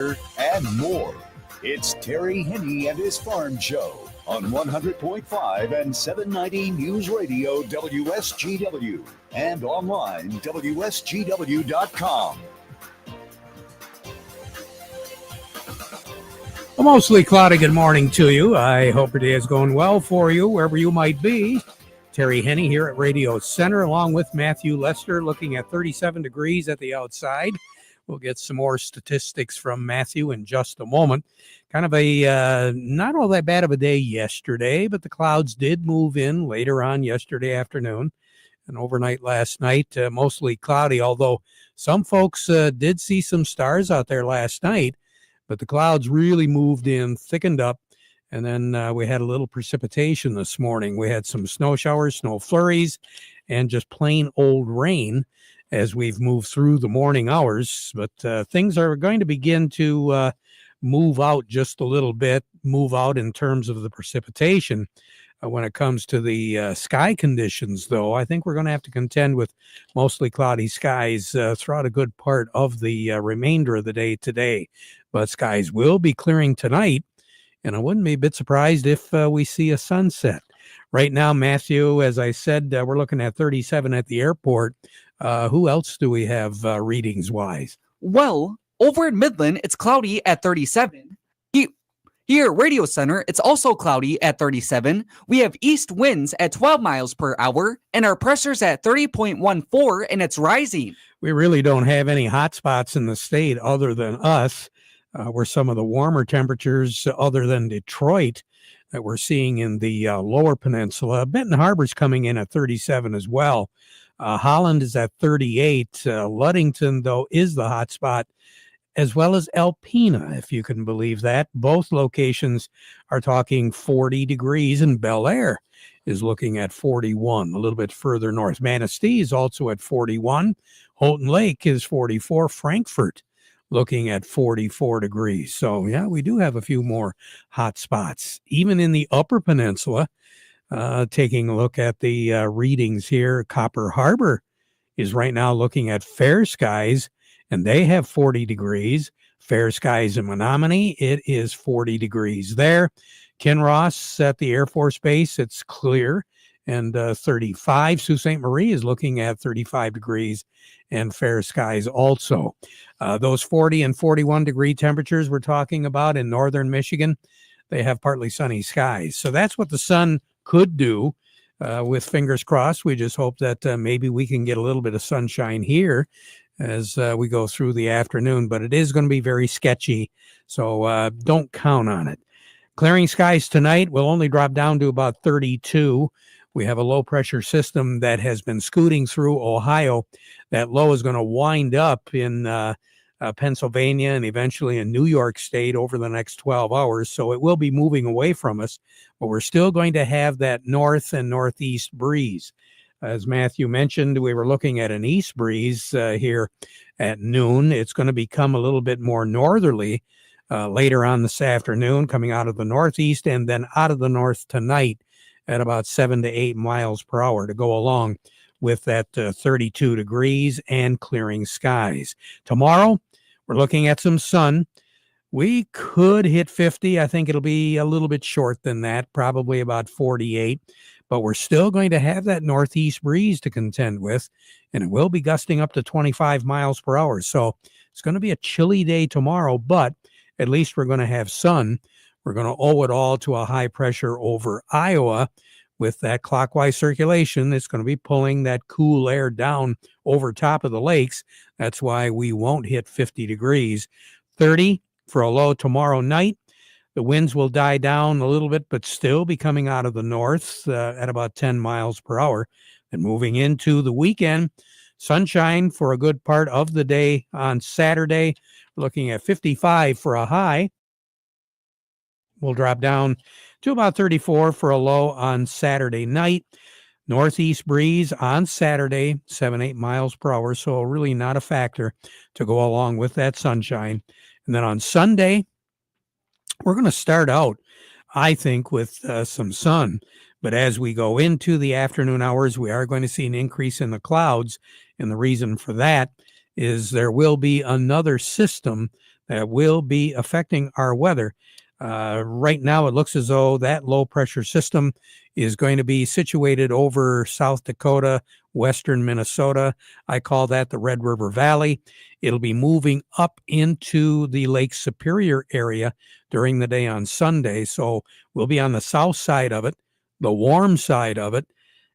and more. It's Terry Henne and his Farm Show on 100.5 and 790 News Radio WSGW and online WSGW.com. A mostly cloudy good morning to you. I hope your day is going well for you, wherever you might be. Terry Henne here at Radio Center, along with Matthew Lester, looking at 37 degrees at the outside. We'll get some more statistics from Matthew in just a moment. Kind of a not all that bad of a day yesterday, but the clouds did move in later on yesterday afternoon and overnight last night. Mostly cloudy, although some folks did see some stars out there last night, but the clouds really moved in, thickened up, and then we had a little precipitation this morning. We had some snow showers, snow flurries, and just plain old rain as we've moved through the morning hours. But things are going to begin to move out just a little bit, move out in terms of the precipitation. When it comes to the sky conditions, though, I think we're going to have to contend with mostly cloudy skies throughout a good part of the remainder of the day today. But skies will be clearing tonight, and I wouldn't be a bit surprised if we see a sunset. Right now, Matthew, as I said, we're looking at 37 at the airport. Who else do we have readings-wise? Well, over in Midland, it's cloudy at 37. Here, Radio Center, it's also cloudy at 37. We have east winds at 12 miles per hour, and our pressure's at 30.14, and it's rising. We really don't have any hot spots in the state other than us. We're some of the warmer temperatures other than Detroit that we're seeing in the lower peninsula. Benton Harbor's coming in at 37 as well. Holland is at 38. Ludington, though, is the hot spot, as well as Alpena, if you can believe that. Both locations are talking 40 degrees, and Bel Air is looking at 41, a little bit further north. Manistee is also at 41. Houghton Lake is 44. Frankfort looking at 44 degrees. So, yeah, we do have a few more hot spots. Even in the upper peninsula, taking a look at the readings here, Copper Harbor is right now looking at fair skies, and they have 40 degrees. Fair skies in Menominee, it is 40 degrees there. Kinross at the Air Force Base, it's clear, and 35. Sault Ste. Marie is looking at 35 degrees and fair skies also. Those 40 and 41 degree temperatures we're talking about in northern Michigan, they have partly sunny skies. So that's what the sun could do. With fingers crossed, we just hope that maybe we can get a little bit of sunshine here as we go through the afternoon, but it is going to be very sketchy, so don't count on it. Clearing skies tonight will only drop down to about 32. We have a low pressure system that has been scooting through Ohio. That low is going to wind up in Pennsylvania and eventually in New York State over the next 12 hours. So it will be moving away from us, but we're still going to have that north and northeast breeze. As Matthew mentioned, we were looking at an east breeze here at noon. It's going to become a little bit more northerly later on this afternoon, coming out of the northeast and then out of the north tonight at about 7 to 8 miles per hour to go along with that 32 degrees and clearing skies. Tomorrow, we're looking at some sun. We could hit 50. I think it'll be a little bit short than that, probably about 48. But we're still going to have that northeast breeze to contend with, and it will be gusting up to 25 miles per hour. So it's going to be a chilly day tomorrow, but at least we're going to have sun. We're going to owe it all to a high pressure over Iowa. With that clockwise circulation, it's going to be pulling that cool air down over top of the lakes. That's why we won't hit 50 degrees. 30 for a low tomorrow night. The winds will die down a little bit, but still be coming out of the north at about 10 miles per hour. And moving into the weekend, sunshine for a good part of the day on Saturday. Looking at 55 for a high. We'll drop down to about 34 for a low on Saturday night. Northeast breeze on Saturday, 7-8 miles per hour. So really not a factor to go along with that sunshine. And then on Sunday, we're going to start out, I think, with some sun. But as we go into the afternoon hours, we are going to see an increase in the clouds. And the reason for that is there will be another system that will be affecting our weather. Right now, it looks as though that low pressure system is going to be situated over South Dakota, western Minnesota. I call that the Red River Valley. It'll be moving up into the Lake Superior area during the day on Sunday. So we'll be on the south side of it, the warm side of it,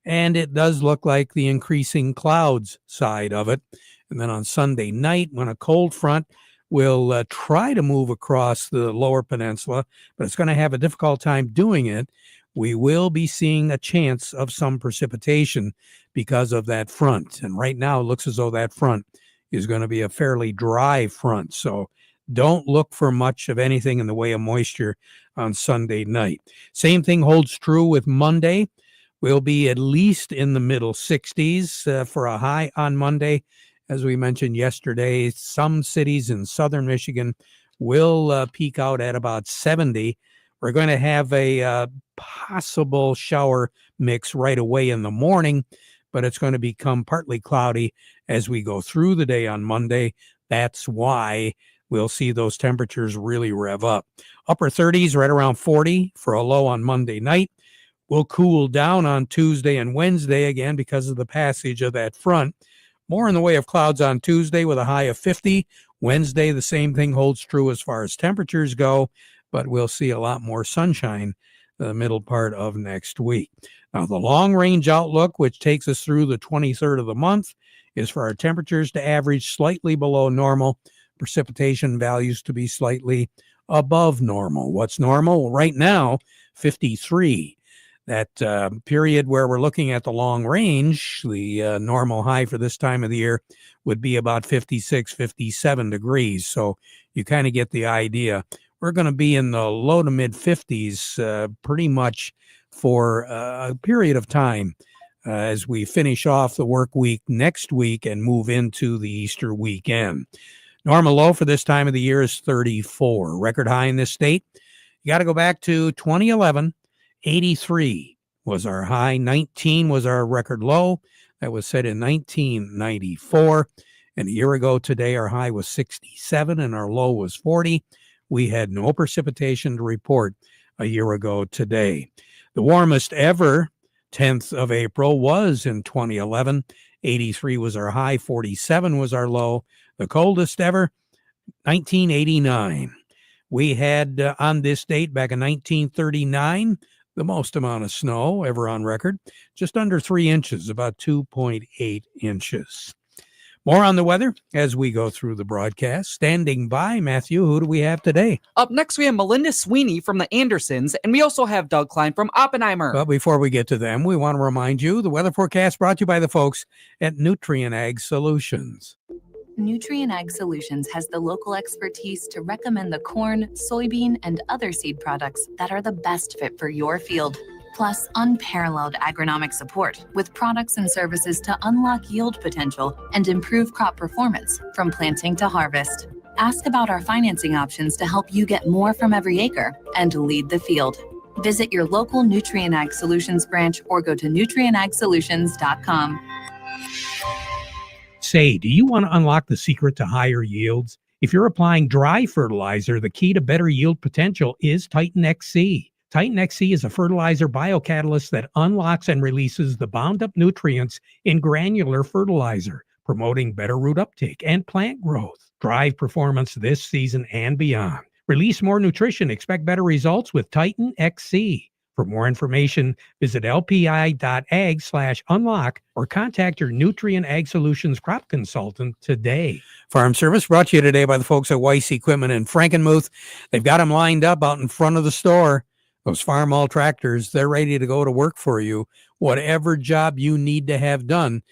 and it does look like the increasing clouds side of it. And then on Sunday night, when a cold front will try to move across the lower peninsula, but it's going to have a difficult time doing it, we will be seeing a chance of some precipitation because of that front. And right now, it looks as though that front is going to be a fairly dry front. So don't look for much of anything in the way of moisture on Sunday night. Same thing holds true with Monday. We'll be at least in the middle 60s for a high on Monday. As we mentioned yesterday, some cities in southern Michigan will peak out at about 70. We're going to have a possible shower mix right away in the morning, but it's going to become partly cloudy as we go through the day on Monday. That's why we'll see those temperatures really rev up. Upper 30s, right around 40 for a low on Monday night. We'll cool down on Tuesday and Wednesday again because of the passage of that front. More in the way of clouds on Tuesday with a high of 50. Wednesday, the same thing holds true as far as temperatures go, but we'll see a lot more sunshine the middle part of next week. Now, the long-range outlook, which takes us through the 23rd of the month, is for our temperatures to average slightly below normal, precipitation values to be slightly above normal. What's normal? Right now, 53. That period where we're looking at the long range, the normal high for this time of the year would be about 56, 57 degrees. So you kind of get the idea. We're going to be in the low to mid 50s pretty much for a period of time as we finish off the work week next week and move into the Easter weekend. Normal low for this time of the year is 34. Record high in this state. You got to go back to 2011. 83 was our high. 19 was our record low. That was set in 1994. And a year ago today, our high was 67 and our low was 40. We had no precipitation to report a year ago today. The warmest ever, 10th of April, was in 2011. 83 was our high. 47 was our low. The coldest ever, 1989. We had on this date back in 1939, the most amount of snow ever on record, just under 3 inches, about 2.8 inches. More on the weather as we go through the broadcast. Standing by, Matthew, who do we have today? Up next, we have Melinda Sweeney from the Andersons, and we also have Doug Klein from Oppenheimer. But before we get to them, we want to remind you the weather forecast brought to you by the folks at Nutrient Ag Solutions. Nutrient Ag Solutions has the local expertise to recommend the corn, soybean, and other seed products that are the best fit for your field. Plus, unparalleled agronomic support with products and services to unlock yield potential and improve crop performance from planting to harvest. Ask about our financing options to help you get more from every acre and lead the field. Visit your local Nutrient Ag Solutions branch or go to nutrientagsolutions.com. Say, do you want to unlock the secret to higher yields? If you're applying dry fertilizer, the key to better yield potential is Titan XC. Titan XC is a fertilizer biocatalyst that unlocks and releases the bound-up nutrients in granular fertilizer, promoting better root uptake and plant growth. Drive performance this season and beyond. Release more nutrition. Expect better results with Titan XC. For more information, visit lpi.ag/unlock or contact your Nutrient Ag Solutions crop consultant today. Farm Service brought to you today by the folks at Weiss Equipment in Frankenmuth. They've got them lined up out in front of the store. Those Farmall tractors, they're ready to go to work for you. Whatever job you need to have done,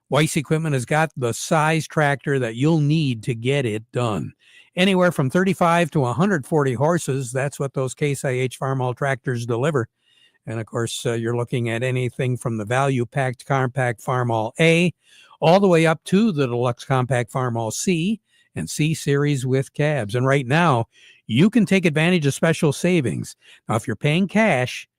Weiss Equipment has got the size tractor that you'll need to get it done. Anywhere from 35 to 140 horses, that's what those Case IH Farmall tractors deliver. And of course, you're looking at anything from the value-packed compact Farmall A all the way up to the deluxe compact Farmall C and C series with cabs. And right now, you can take advantage of special savings. Now, if you're paying cash,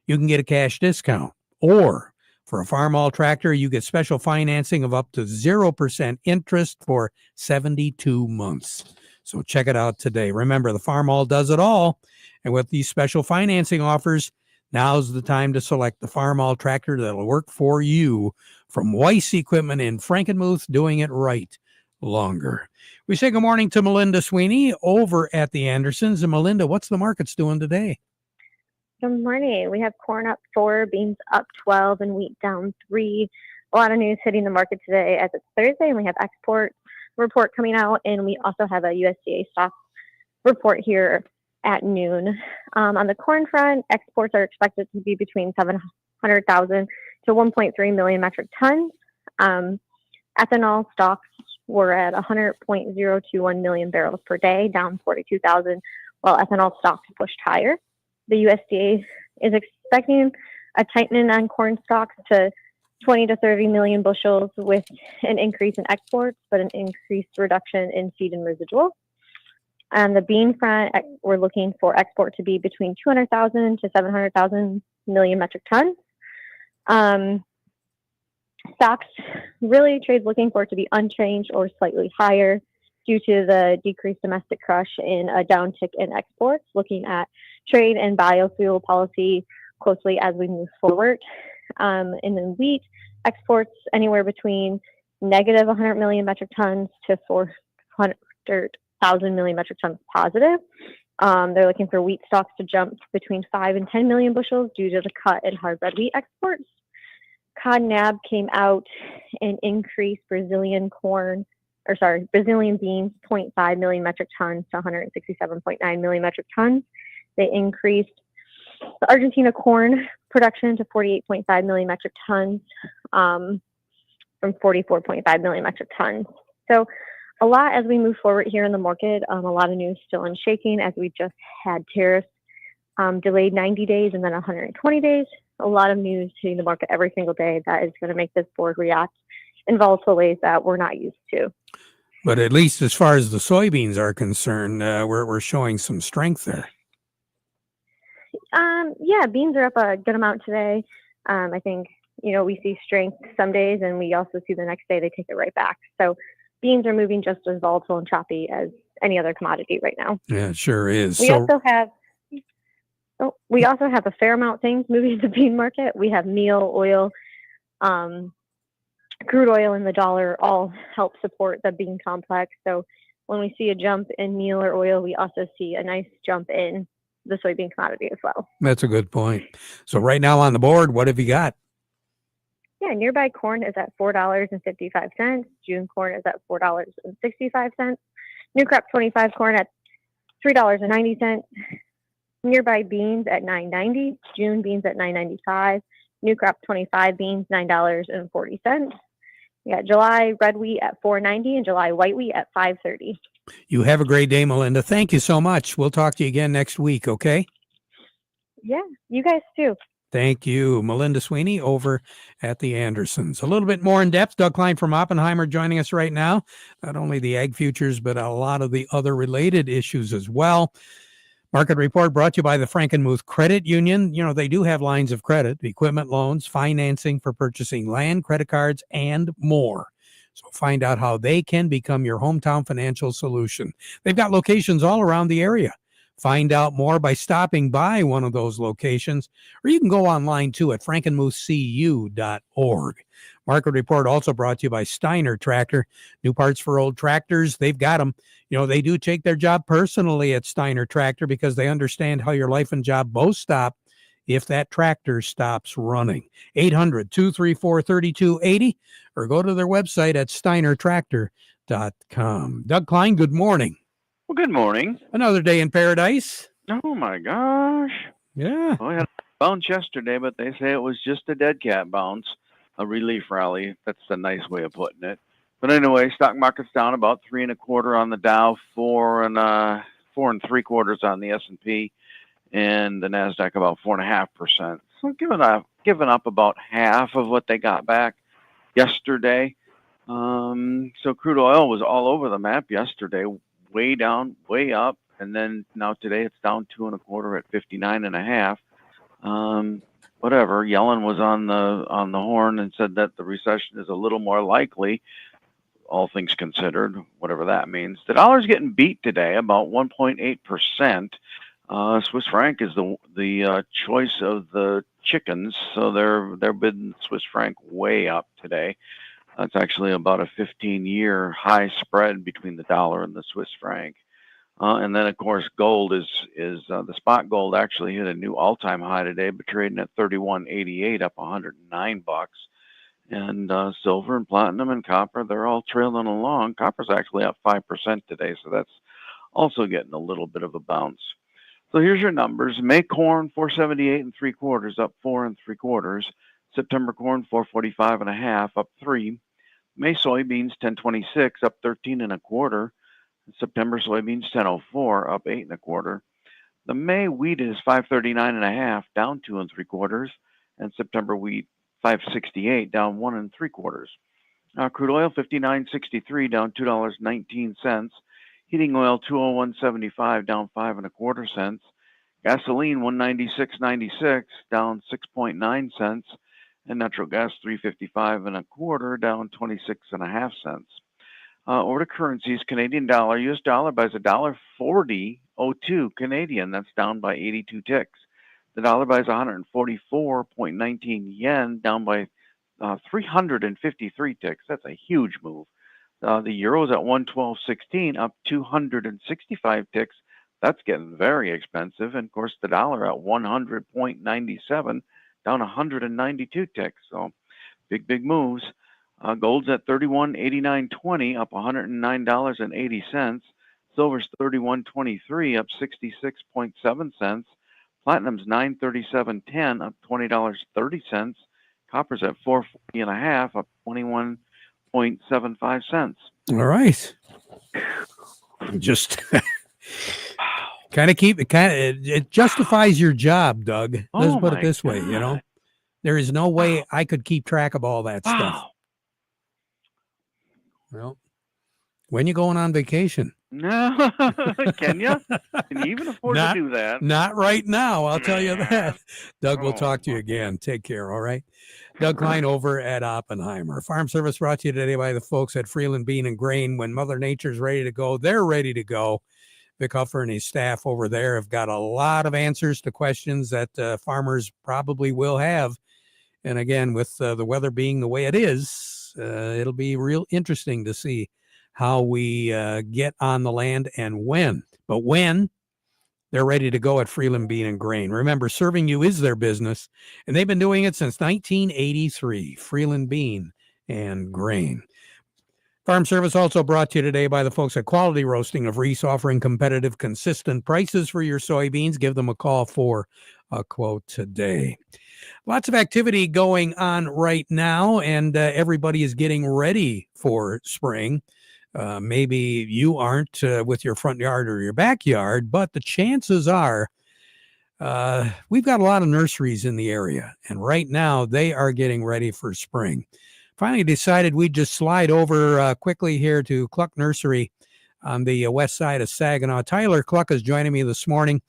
you can get a cash discount. Or for a Farmall tractor, you get special financing of up to 0% interest for 72 months. So check it out today. Remember, the Farm All does it all. And with these special financing offers, now's the time to select the Farm All tractor that'll work for you. From Weiss Equipment in Frankenmuth, doing it right longer. We say good morning to Melinda Sweeney over at the Andersons. And Melinda, what's the markets doing today? Good morning. We have corn up 4, beans up 12, and wheat down 3. A lot of news hitting the market today as it's Thursday, and we have export report coming out, and we also have a USDA stock report here at noon. On the corn front, exports are expected to be between 700,000 to 1.3 million metric tons. Ethanol stocks were at 100.021 million barrels per day, down 42,000, while ethanol stocks pushed higher. The USDA is expecting a tightening on corn stocks to 20 to 30 million bushels with an increase in exports, but an increased reduction in feed and residual. On the bean front, we're looking for export to be between 200,000 to 700,000 million metric tons. Stocks, really trades looking for it to be unchanged or slightly higher due to the decreased domestic crush and a downtick in exports, looking at trade and biofuel policy closely as we move forward. And then wheat exports anywhere between negative 100 million metric tons to 400,000 million metric tons positive. They're looking for wheat stocks to jump between 5 and 10 million bushels due to the cut in hard red wheat exports. Cod NAB came out and increased Brazilian beans 0.5 million metric tons to 167.9 million metric tons. They increased the Argentina corn production to 48.5 million metric tons from 44.5 million metric tons. So a lot as we move forward here in the market, a lot of news still unshaking as we just had tariffs delayed 90 days and then 120 days. A lot of news hitting the market every single day that is going to make this board react in volatile ways that we're not used to. But at least as far as the soybeans are concerned, we're showing some strength there. Yeah, beans are up a good amount today. I think, we see strength some days and we also see the next day they take it right back. So beans are moving just as volatile and choppy as any other commodity right now. Yeah, it sure is. We also have a fair amount of things moving to the bean market. We have meal, oil, crude oil, and the dollar all help support the bean complex. So when we see a jump in meal or oil, we also see a nice jump in the soybean commodity as well. That's a good point. So right now on the board, what have you got? Yeah, nearby corn is at $4.55. June corn is at $4.65. New crop 25 corn at $3.90. Nearby beans at $9.90. June beans at $9.95. New crop 25 beans $9.40. We got July red wheat at $4.90 and July white wheat at $5.30. You have a great day, Melinda. Thank you so much. We'll talk to you again next week, okay? Yeah, you guys too. Thank you. Melinda Sweeney over at the Andersons. A little bit more in depth. Doug Klein from Oppenheimer joining us right now. Not only the ag futures, but a lot of the other related issues as well. Market report brought to you by the Frankenmuth Credit Union. They do have lines of credit, equipment loans, financing for purchasing land, credit cards, and more. So find out how they can become your hometown financial solution. They've got locations all around the area. Find out more by stopping by one of those locations, or you can go online too at frankenmuthcu.org. Market report also brought to you by Steiner Tractor. New parts for old tractors. They've got them. They do take their job personally at Steiner Tractor because they understand how your life and job both stop if that tractor stops running. 800-234-3280 or go to their website at steinertractor.com. Doug Klein, good morning. Well, good morning. Another day in paradise. Oh, my gosh. Yeah. Well, I had a bounce yesterday, but they say it was just a dead cat bounce, a relief rally. That's a nice way of putting it. But anyway, stock market's down about 3 1/4 on the Dow, 4 3/4 on the S&P, and the Nasdaq about 4.5%. So giving up about half of what they got back yesterday. So crude oil was all over the map yesterday. Way down, way up, and then now today it's down 2 1/4 at 59.5. Whatever. Yellen was on the horn and said that the recession is a little more likely. all things considered, whatever that means. The dollar's getting beat today, about 1.8%. Swiss franc is the choice of the chickens, so they're bidding Swiss franc way up today. That's actually about a 15-year high spread between the dollar and the Swiss franc. And then, of course, gold is the spot gold actually hit a new all-time high today, but trading at 31.88, up 109 bucks. And silver and platinum and copper, they're all trailing along. Copper's actually up 5% today, so that's also getting a little bit of a bounce. So here's your numbers. May corn 478 3/4, up 4 3/4. September corn 445 1/2, up 3. May soybeans 1026, up 13 1/4. September soybeans 1004, up 8 1/4. The May wheat is 539 1/2, down 2 3/4, and September wheat 568, down 1 3/4. Crude oil 59.63, down $2.19. Heating oil 201.75, down 5 1/4 cents. Gasoline 196.96, down 6.9 cents, and natural gas 355 1/4, down 26.5 cents. Over to currencies, Canadian dollar, US dollar buys $1.40.02 Canadian. That's down by 82 ticks. The dollar buys 144.19 yen, down by 353 ticks. That's a huge move. The euro is at 112.16, up 265 ticks. That's getting very expensive. And of course, the dollar at 100.97, down 192 ticks. So big moves. Gold's at 31.8920, up $109.80. Silver's 31.23, up 66.7 cents. Platinum's 937.10, up $20.30. Copper's at 440 1/2, up 21.75 cents. All right. Just kind of it justifies your job, Doug. Let's put it this way, there is no way I could keep track of all that stuff. Well, when you going on vacation? No, can you? Can you even afford to do that? Not right now, I'll tell you that. Doug, we'll talk to you again. Take care, all right? Doug Klein over at Oppenheimer. Farm Service brought to you today by the folks at Freeland Bean and Grain. When Mother Nature's ready to go, they're ready to go. Vic Huffer and his staff over there have got a lot of answers to questions that farmers probably will have. And again, with the weather being the way it is, it'll be real interesting to see how we get on the land and when. But when they're ready to go at Freeland Bean and Grain. Remember, serving you is their business, and they've been doing it since 1983. Freeland Bean and Grain. Farm Service also brought to you today by the folks at Quality Roasting of Reese, offering competitive, consistent prices for your soybeans. Give them a call for a quote today. Lots of activity going on right now, and everybody is getting ready for spring. Maybe you aren't with your front yard or your backyard, but the chances are we've got a lot of nurseries in the area, and right now they are getting ready for spring. Finally decided we'd just slide over quickly here to Cluck Nursery on the west side of Saginaw. Tyler Cluck is joining me this morning.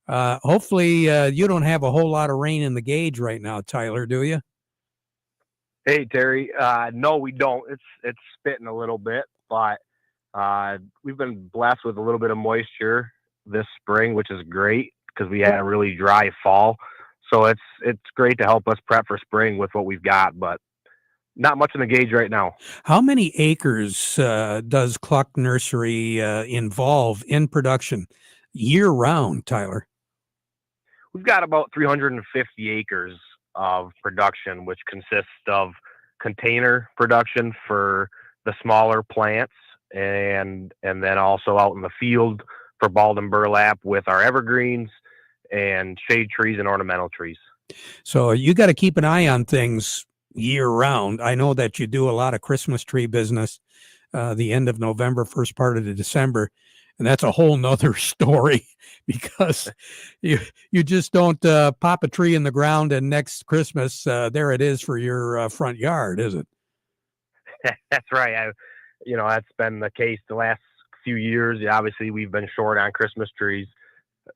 Hopefully you don't have a whole lot of rain in the gauge right now, Tyler, do you? Hey, Terry. No, we don't. It's spitting a little bit, but we've been blessed with a little bit of moisture this spring, which is great because we had a really dry fall. So it's great to help us prep for spring with what we've got, but not much in the gauge right now. How many acres does Cluck Nursery involve in production year round, Tyler? We've got about 350 acres of production, which consists of container production for the smaller plants and then also out in the field for balled and burlap with our evergreens and shade trees and ornamental trees. So you got to keep an eye on things year round. I know that you do a lot of Christmas tree business the end of November, first part of the December. And that's a whole nother story because you just don't pop a tree in the ground and next Christmas, there it is for your front yard, is it? That's right. That's been the case the last few years. Obviously, we've been short on Christmas trees.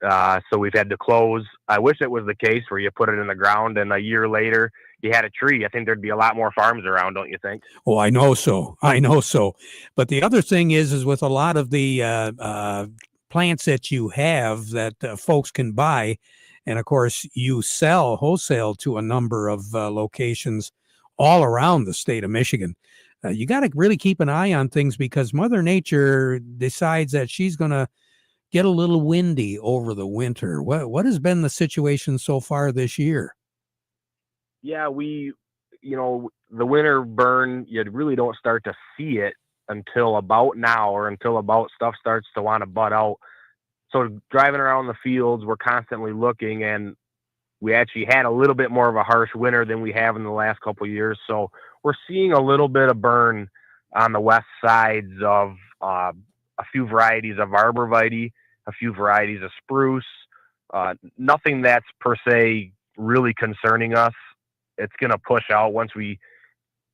So we've had to close. I wish it was the case where you put it in the ground and a year later you had a tree. I think there'd be a lot more farms around, don't you think? Oh, I know so. I know so. But the other thing is with a lot of the plants that you have that folks can buy, and of course you sell wholesale to a number of locations all around the state of Michigan. You got to really keep an eye on things because Mother Nature decides that she's going to get a little windy over the winter. What has been the situation so far this year? Yeah, the winter burn, you really don't start to see it until about now or until about stuff starts to want to bud out. So driving around the fields, we're constantly looking, and we actually had a little bit more of a harsh winter than we have in the last couple of years. So we're seeing a little bit of burn on the west sides of a few varieties of arborvitae, a few varieties of spruce. Nothing that's per se really concerning us. It's going to push out once we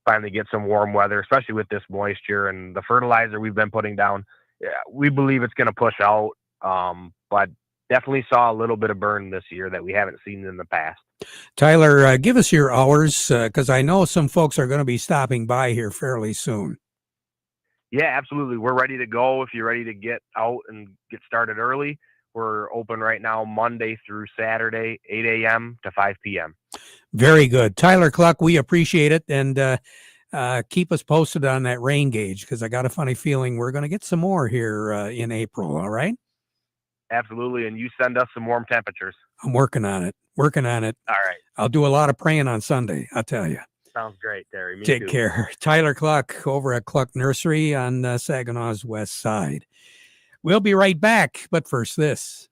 finally get some warm weather, especially with this moisture and the fertilizer we've been putting down. Yeah, we believe it's going to push out, but definitely saw a little bit of burn this year that we haven't seen in the past. Tyler, give us your hours because I know some folks are going to be stopping by here fairly soon. Yeah, absolutely. We're ready to go. If you're ready to get out and get started early, we're open right now Monday through Saturday, 8 a.m. to 5 p.m. Very good. Tyler Cluck, we appreciate it. And keep us posted on that rain gauge because I got a funny feeling we're going to get some more here in April. All right? Absolutely. And you send us some warm temperatures. I'm working on it. All right. I'll do a lot of praying on Sunday, I'll tell you. Sounds great, Terry. Me Take too. care. Tyler Cluck over at Cluck Nursery on Saginaw's west side. We'll be right back, but first this.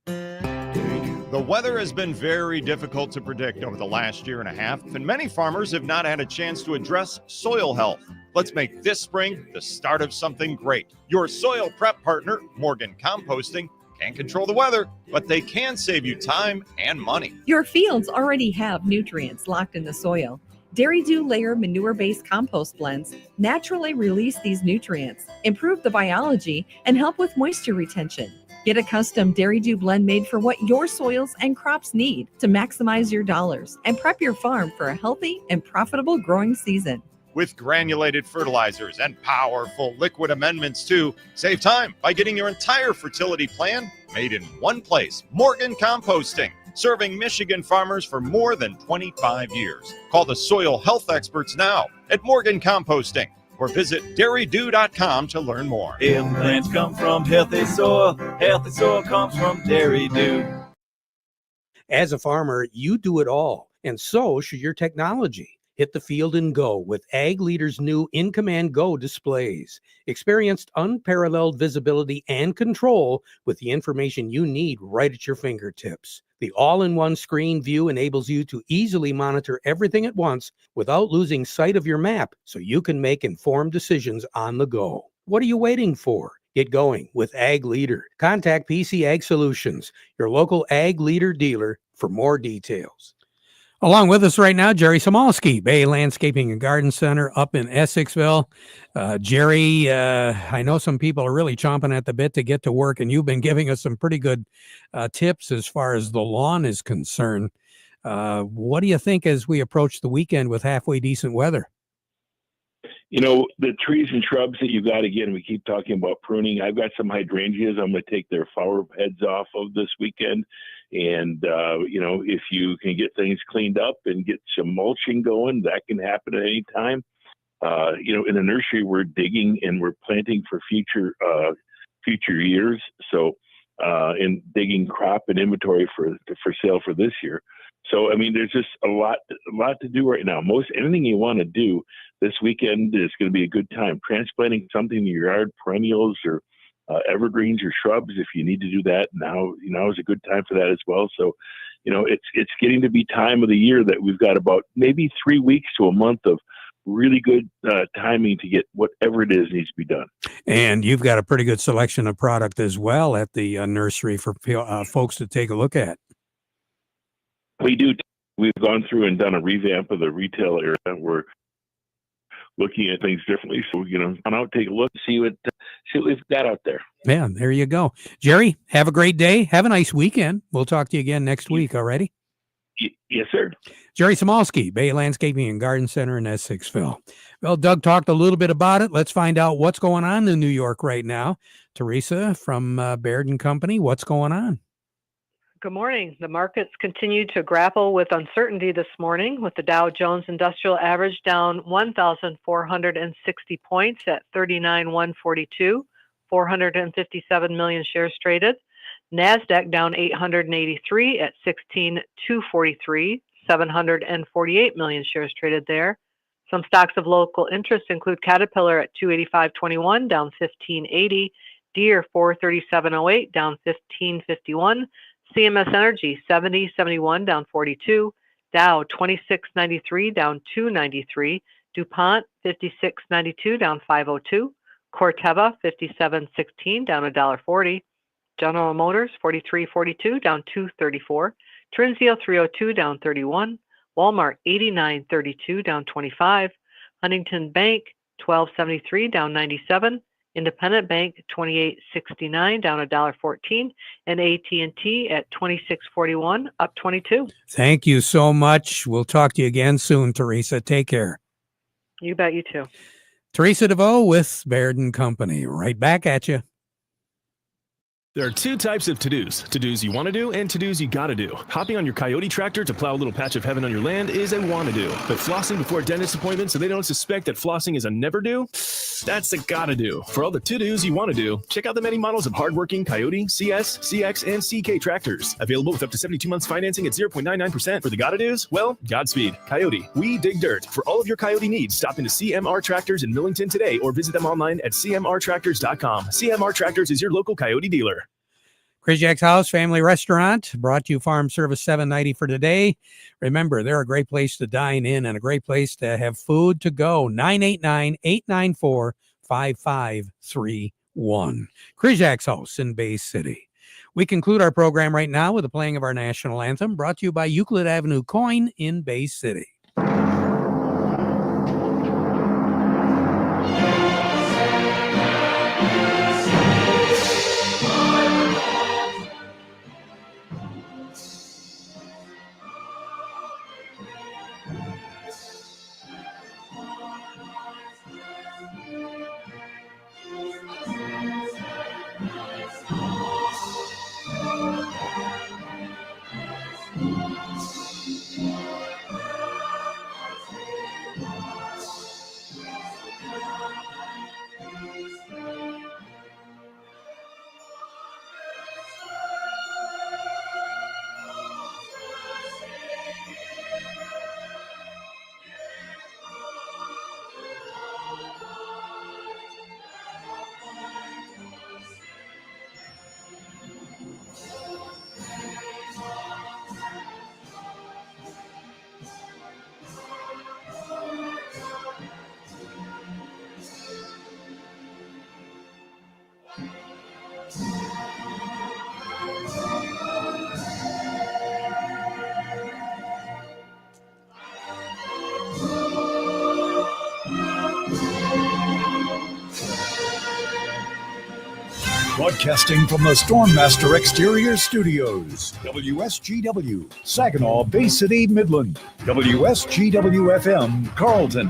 The weather has been very difficult to predict over the last year and a half, and many farmers have not had a chance to address soil health. Let's make this spring the start of something great. Your soil prep partner, Morgan Composting, can't control the weather, but they can save you time and money. Your fields already have nutrients locked in the soil. Dairy Dew Layer manure-based compost blends naturally release these nutrients, improve the biology, and help with moisture retention. Get a custom Dairy Dew blend made for what your soils and crops need to maximize your dollars and prep your farm for a healthy and profitable growing season. With granulated fertilizers and powerful liquid amendments too, save time by getting your entire fertility plan made in one place. Morgan Composting, serving Michigan farmers for more than 25 years. Call the soil health experts now at Morgan Composting or visit dairydew.com to learn more. Healthy plants come from healthy soil. Healthy soil comes from Dairy Dew. As a farmer, you do it all, and so should your technology. Hit the field and go with Ag Leader's new In-Command Go displays. Experienced unparalleled visibility and control with the information you need right at your fingertips. The all-in-one screen view enables you to easily monitor everything at once without losing sight of your map, so you can make informed decisions on the go. What are you waiting for? Get going with Ag Leader. Contact PC Ag Solutions, your local Ag Leader dealer, for more details. Along with us right now, Jerry Samalski, Bay Landscaping and Garden Center up in Essexville. Jerry, I know some people are really chomping at the bit to get to work, and you've been giving us some pretty good tips as far as the lawn is concerned. What do you think as we approach the weekend with halfway decent weather? You know, the trees and shrubs that you got, again, we keep talking about pruning. I've got some hydrangeas I'm going to take their flower heads off of this weekend. And, you know, if you can get things cleaned up and get some mulching going, that can happen at any time. You know, in the nursery, we're digging and we're planting for future years. So, and digging crop and inventory for sale for this year. So, I mean, there's just a lot to do right now. Anything you want to do this weekend is going to be a good time. Transplanting something in your yard, perennials or evergreens or shrubs, if you need to do that now is a good time for that as well. So, you know, it's getting to be time of the year that we've got about maybe 3 weeks to a month of really good timing to get whatever it is needs to be done. And you've got a pretty good selection of product as well at the nursery for folks to take a look at. We do. We've gone through and done a revamp of the retail area. We're looking at things differently. So, you know, come out, take a look, see what see what we've got out there. Yeah, there you go. Jerry, have a great day. Have a nice weekend. We'll talk to you again next week. Alrighty? Yes, sir. Jerry Samalski, Bay Landscaping and Garden Center in Essexville. Well, Doug talked a little bit about it. Let's find out what's going on in New York right now. Teresa from Baird & Company, what's going on? Good morning. The markets continue to grapple with uncertainty this morning, with the Dow Jones Industrial Average down 1,460 points at 39,142, 457 million shares traded. NASDAQ down 883 at 16,243, 748 million shares traded there. Some stocks of local interest include Caterpillar at 285.21, down 15.80, Deere 437.08, down 15.51, CMS Energy 70.71, down 42, Dow 26.93, down 2.93, DuPont 56.92, down 5.02, Corteva 57.16, down $1.40, General Motors 43.42, down 2.34, Trinseo 302, down 31, Walmart 89.32, down 25, Huntington Bank 12.73, down 97, Independent Bank 28.69, down $1.14, and AT&T at 26.41, up 22. Thank you so much. We'll talk to you again soon, Teresa. Take care. You bet, you too. Teresa DeVoe with Baird & Company. Right back at you. There are two types of to-dos. To-dos you want to do and to-dos you gotta do. Hopping on your Coyote tractor to plow a little patch of heaven on your land is a want to do. But flossing before a dentist appointment so they don't suspect that flossing is a never do? That's a gotta do. For all the to-dos you want to do, check out the many models of hardworking Coyote, CS, CX, and CK tractors. Available with up to 72 months financing at 0.99%. For the gotta do's, well, Godspeed. Coyote, we dig dirt. For all of your Coyote needs, stop into CMR Tractors in Millington today or visit them online at cmrtractors.com. CMR Tractors is your local Coyote dealer. Chris Jack's House Family Restaurant brought you Farm Service $7.90 for today. Remember, they're a great place to dine in and a great place to have food to go. 989-894-5531. Chris Jack's House in Bay City. We conclude our program right now with the playing of our national anthem, brought to you by Euclid Avenue Coin in Bay City. Broadcasting from the Stormmaster Exterior Studios, WSGW, Saginaw, Bay City, Midland, WSGW FM, Carlton.